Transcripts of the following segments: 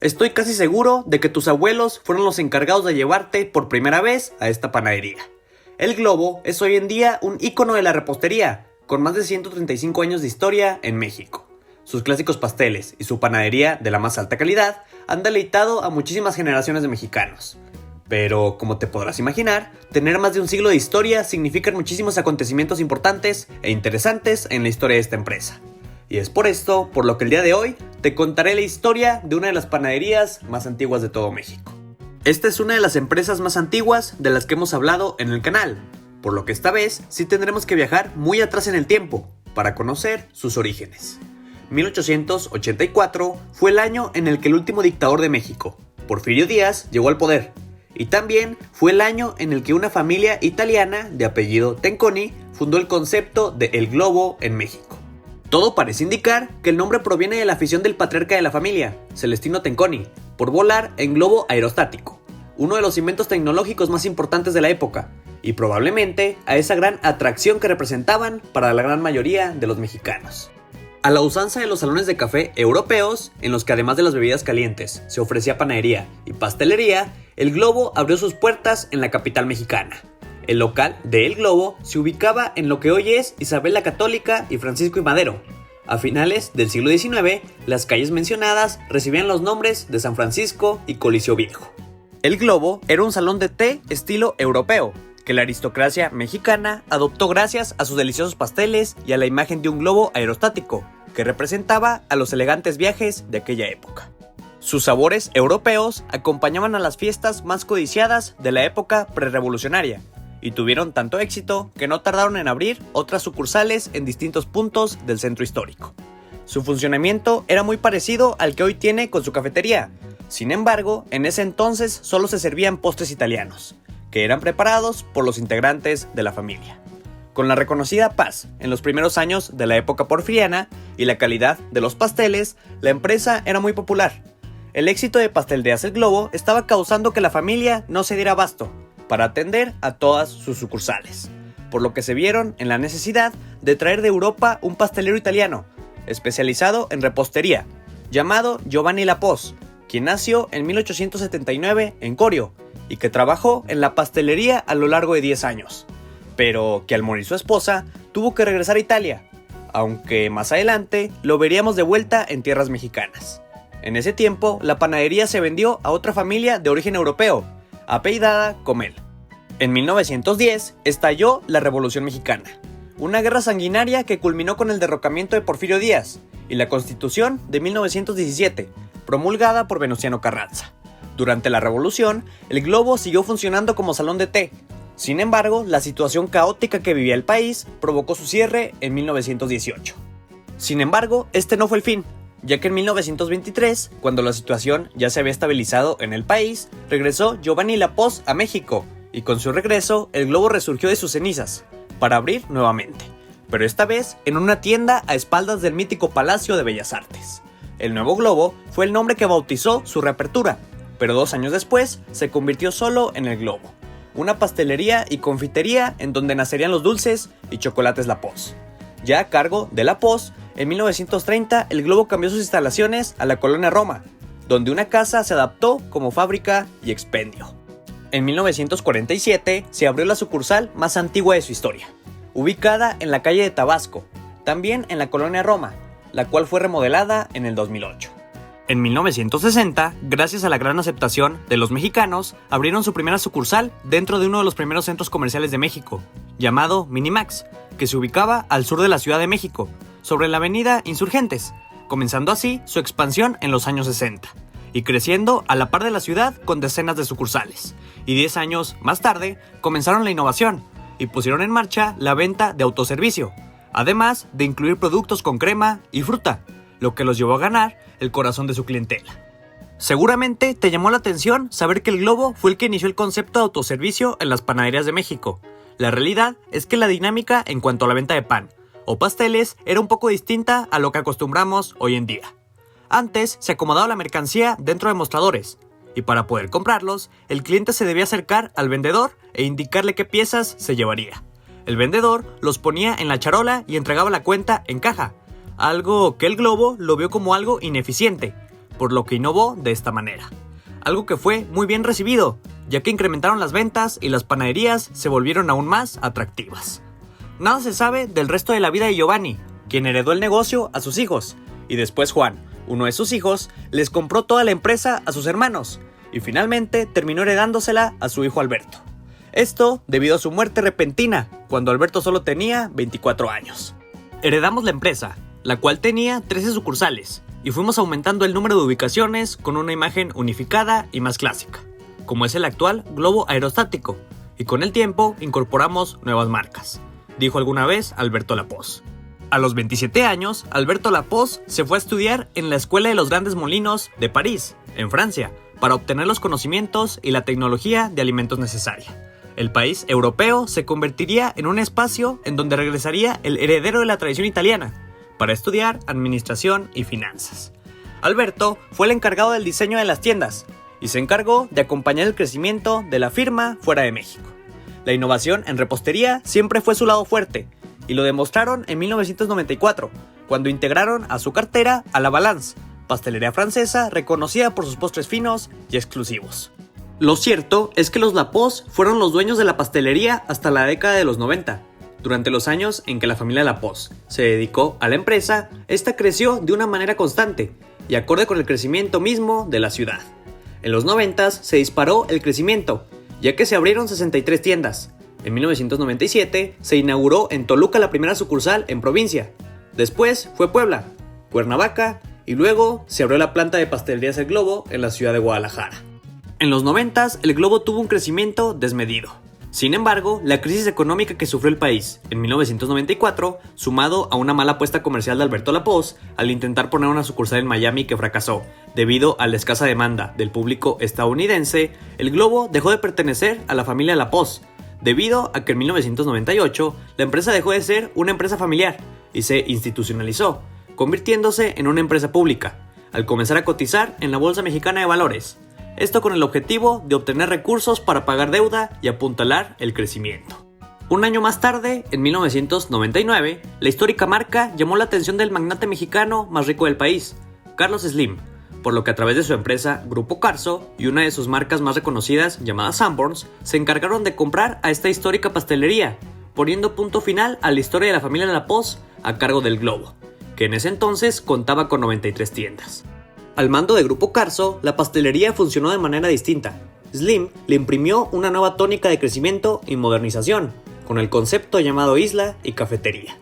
Estoy casi seguro de que tus abuelos fueron los encargados de llevarte por primera vez a esta panadería. El Globo es hoy en día un ícono de la repostería, con más de 135 años de historia en México. Sus clásicos pasteles y su panadería de la más alta calidad han deleitado a muchísimas generaciones de mexicanos. Pero, como te podrás imaginar, tener más de un siglo de historia significa muchísimos acontecimientos importantes e interesantes en la historia de esta empresa. Y es por esto, por lo que el día de hoy, te contaré la historia de una de las panaderías más antiguas de todo México. Esta es una de las empresas más antiguas de las que hemos hablado en el canal, por lo que esta vez sí tendremos que viajar muy atrás en el tiempo, para conocer sus orígenes. 1884 fue el año en el que el último dictador de México, Porfirio Díaz, llegó al poder, y también fue el año en el que una familia italiana de apellido Tenconi fundó el concepto de El Globo en México. Todo parece indicar que el nombre proviene de la afición del patriarca de la familia, Celestino Tenconi, por volar en globo aerostático, uno de los inventos tecnológicos más importantes de la época, y probablemente a esa gran atracción que representaban para la gran mayoría de los mexicanos. A la usanza de los salones de café europeos, en los que además de las bebidas calientes se ofrecía panadería y pastelería, el Globo abrió sus puertas en la capital mexicana. El local de El Globo se ubicaba en lo que hoy es Isabel la Católica y Francisco y Madero. A finales del siglo XIX, las calles mencionadas recibían los nombres de San Francisco y Coliseo Viejo. El Globo era un salón de té estilo europeo, que la aristocracia mexicana adoptó gracias a sus deliciosos pasteles y a la imagen de un globo aerostático, que representaba a los elegantes viajes de aquella época. Sus sabores europeos acompañaban a las fiestas más codiciadas de la época prerrevolucionaria, y tuvieron tanto éxito que no tardaron en abrir otras sucursales en distintos puntos del centro histórico. Su funcionamiento era muy parecido al que hoy tiene con su cafetería. Sin embargo, en ese entonces solo se servían postres italianos, que eran preparados por los integrantes de la familia. Con la reconocida paz en los primeros años de la época porfiriana y la calidad de los pasteles, la empresa era muy popular. El éxito de Pastelerías El Globo estaba causando que la familia no se diera abasto para atender a todas sus sucursales, por lo que se vieron en la necesidad de traer de Europa un pastelero italiano, especializado en repostería, llamado Giovanni Lapoz, quien nació en 1879 en Corio, y que trabajó en la pastelería a lo largo de 10 años, pero que al morir su esposa, tuvo que regresar a Italia, aunque más adelante lo veríamos de vuelta en tierras mexicanas. En ese tiempo, la panadería se vendió a otra familia de origen europeo, apellidada Comel. En 1910 estalló la Revolución Mexicana, una guerra sanguinaria que culminó con el derrocamiento de Porfirio Díaz y la Constitución de 1917, promulgada por Venustiano Carranza. Durante la Revolución, el Globo siguió funcionando como salón de té. Sin embargo, la situación caótica que vivía el país provocó su cierre en 1918. Sin embargo, este no fue el fin, ya que en 1923, cuando la situación ya se había estabilizado en el país, regresó Giovanni Lapoz a México, y con su regreso, el Globo resurgió de sus cenizas, para abrir nuevamente, pero esta vez en una tienda a espaldas del mítico Palacio de Bellas Artes. El nuevo Globo fue el nombre que bautizó su reapertura, pero 2 años después se convirtió solo en El Globo, una pastelería y confitería en donde nacerían los dulces y chocolates Lapoz. Ya a cargo de Lapoz, en 1930 el Globo cambió sus instalaciones a la colonia Roma, donde una casa se adaptó como fábrica y expendio. En 1947 se abrió la sucursal más antigua de su historia, ubicada en la calle de Tabasco, también en la colonia Roma, la cual fue remodelada en el 2008. En 1960, gracias a la gran aceptación de los mexicanos, abrieron su primera sucursal dentro de uno de los primeros centros comerciales de México, llamado Minimax, que se ubicaba al sur de la Ciudad de México, sobre la avenida Insurgentes, comenzando así su expansión en los años 60, y creciendo a la par de la ciudad con decenas de sucursales. Y 10 años más tarde, comenzaron la innovación, y pusieron en marcha la venta de autoservicio, además de incluir productos con crema y fruta, lo que los llevó a ganar el corazón de su clientela. Seguramente te llamó la atención saber que el Globo fue el que inició el concepto de autoservicio en las panaderías de México. La realidad es que la dinámica en cuanto a la venta de pan o pasteles era un poco distinta a lo que acostumbramos hoy en día. Antes se acomodaba la mercancía dentro de mostradores, y para poder comprarlos, el cliente se debía acercar al vendedor e indicarle qué piezas se llevaría. El vendedor los ponía en la charola y entregaba la cuenta en caja, algo que el Globo lo vio como algo ineficiente, por lo que innovó de esta manera. Algo que fue muy bien recibido, ya que incrementaron las ventas y las panaderías se volvieron aún más atractivas. Nada se sabe del resto de la vida de Giovanni, quien heredó el negocio a sus hijos, y después Juan, uno de sus hijos, les compró toda la empresa a sus hermanos, y finalmente terminó heredándosela a su hijo Alberto. Esto debido a su muerte repentina, cuando Alberto solo tenía 24 años. Heredamos la empresa, la cual tenía 13 sucursales, y fuimos aumentando el número de ubicaciones con una imagen unificada y más clásica, como es el actual globo aerostático, y con el tiempo incorporamos nuevas marcas, dijo alguna vez Alberto Lapoz. A los 27 años, Alberto Lapoz se fue a estudiar en la Escuela de los Grandes Molinos de París, en Francia, para obtener los conocimientos y la tecnología de alimentos necesaria. El país europeo se convertiría en un espacio en donde regresaría el heredero de la tradición italiana, para estudiar administración y finanzas. Alberto fue el encargado del diseño de las tiendas, y se encargó de acompañar el crecimiento de la firma fuera de México. La innovación en repostería siempre fue su lado fuerte, y lo demostraron en 1994, cuando integraron a su cartera a La Balance, pastelería francesa reconocida por sus postres finos y exclusivos. Lo cierto es que los Lapoz fueron los dueños de la pastelería hasta la década de los 90. Durante los años en que la familia Lapoz se dedicó a la empresa, esta creció de una manera constante y acorde con el crecimiento mismo de la ciudad. En los 90 se disparó el crecimiento, ya que se abrieron 63 tiendas. En 1997 se inauguró en Toluca la primera sucursal en provincia. Después fue Puebla, Cuernavaca y luego se abrió la planta de pastelerías El Globo en la ciudad de Guadalajara. En los 90 el Globo tuvo un crecimiento desmedido. Sin embargo, la crisis económica que sufrió el país en 1994, sumado a una mala apuesta comercial de Alberto Lapoz al intentar poner una sucursal en Miami que fracasó debido a la escasa demanda del público estadounidense, el Globo dejó de pertenecer a la familia Lapoz, debido a que en 1998 la empresa dejó de ser una empresa familiar y se institucionalizó, convirtiéndose en una empresa pública, al comenzar a cotizar en la Bolsa Mexicana de Valores. Esto con el objetivo de obtener recursos para pagar deuda y apuntalar el crecimiento. Un año más tarde, en 1999, la histórica marca llamó la atención del magnate mexicano más rico del país, Carlos Slim, por lo que a través de su empresa Grupo Carso y una de sus marcas más reconocidas llamada Sanborns, se encargaron de comprar a esta histórica pastelería, poniendo punto final a la historia de la familia Lapoz a cargo del Globo, que en ese entonces contaba con 93 tiendas. Al mando de Grupo Carso, la pastelería funcionó de manera distinta. Slim le imprimió una nueva tónica de crecimiento y modernización, con el concepto llamado Isla y Cafetería.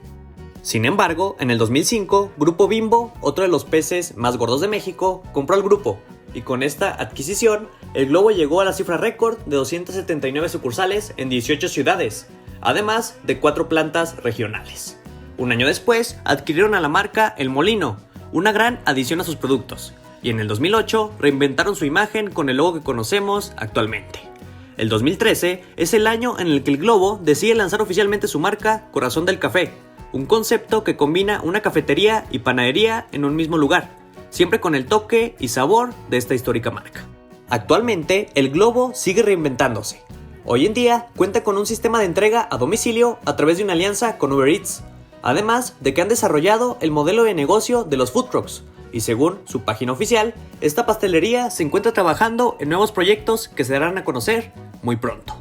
Sin embargo, en el 2005, Grupo Bimbo, otro de los peces más gordos de México, compró al grupo, y con esta adquisición, el Globo llegó a la cifra récord de 279 sucursales en 18 ciudades, además de 4 plantas regionales. Un año después, adquirieron a la marca El Molino, una gran adición a sus productos, y en el 2008 reinventaron su imagen con el logo que conocemos actualmente. El 2013 es el año en el que el Globo decide lanzar oficialmente su marca Corazón del Café, un concepto que combina una cafetería y panadería en un mismo lugar, siempre con el toque y sabor de esta histórica marca. Actualmente, el Globo sigue reinventándose. Hoy en día cuenta con un sistema de entrega a domicilio a través de una alianza con Uber Eats, además de que han desarrollado el modelo de negocio de los food trucks, y según su página oficial, esta pastelería se encuentra trabajando en nuevos proyectos que se darán a conocer muy pronto.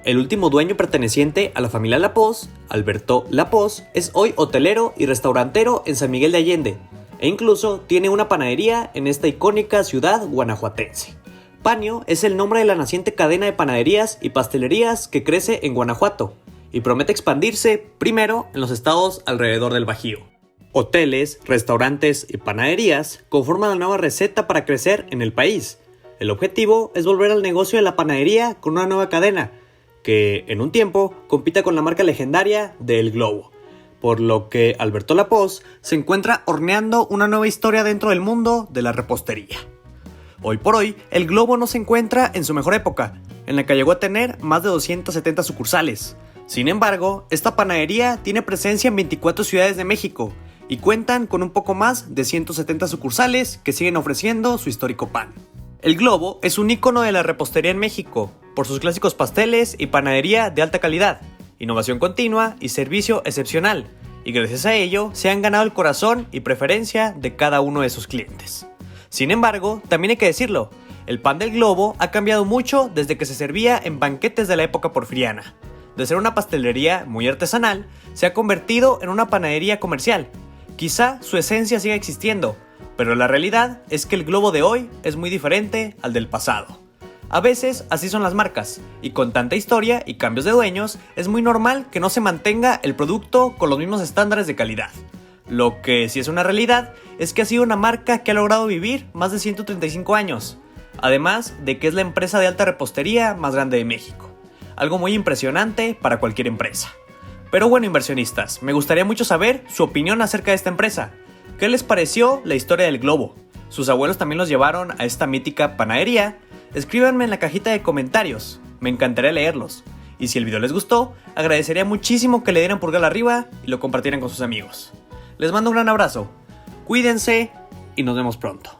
El último dueño perteneciente a la familia Lapoz, Alberto Lapoz, es hoy hotelero y restaurantero en San Miguel de Allende, e incluso tiene una panadería en esta icónica ciudad guanajuatense. Panio es el nombre de la naciente cadena de panaderías y pastelerías que crece en Guanajuato, y promete expandirse primero en los estados alrededor del Bajío. Hoteles, restaurantes y panaderías conforman la nueva receta para crecer en el país. El objetivo es volver al negocio de la panadería con una nueva cadena, que en un tiempo compita con la marca legendaria de El Globo, por lo que Alberto Lapoz se encuentra horneando una nueva historia dentro del mundo de la repostería. Hoy por hoy, El Globo no se encuentra en su mejor época, en la que llegó a tener más de 270 sucursales. Sin embargo, esta panadería tiene presencia en 24 ciudades de México y cuentan con un poco más de 170 sucursales que siguen ofreciendo su histórico pan. El Globo es un ícono de la repostería en México, por sus clásicos pasteles y panadería de alta calidad, innovación continua y servicio excepcional, y gracias a ello se han ganado el corazón y preferencia de cada uno de sus clientes. Sin embargo, también hay que decirlo, el pan del globo ha cambiado mucho desde que se servía en banquetes de la época porfiriana. De ser una pastelería muy artesanal, se ha convertido en una panadería comercial. Quizá su esencia siga existiendo, pero la realidad es que el globo de hoy es muy diferente al del pasado. A veces así son las marcas, y con tanta historia y cambios de dueños, es muy normal que no se mantenga el producto con los mismos estándares de calidad. Lo que sí es una realidad es que ha sido una marca que ha logrado vivir más de 135 años, además de que es la empresa de alta repostería más grande de México. Algo muy impresionante para cualquier empresa. Pero bueno, inversionistas, me gustaría mucho saber su opinión acerca de esta empresa. ¿Qué les pareció la historia del globo? ¿Sus abuelos también los llevaron a esta mítica panadería? Escríbanme en la cajita de comentarios, me encantaría leerlos. Y si el video les gustó, agradecería muchísimo que le dieran pulgar arriba y lo compartieran con sus amigos. Les mando un gran abrazo, cuídense y nos vemos pronto.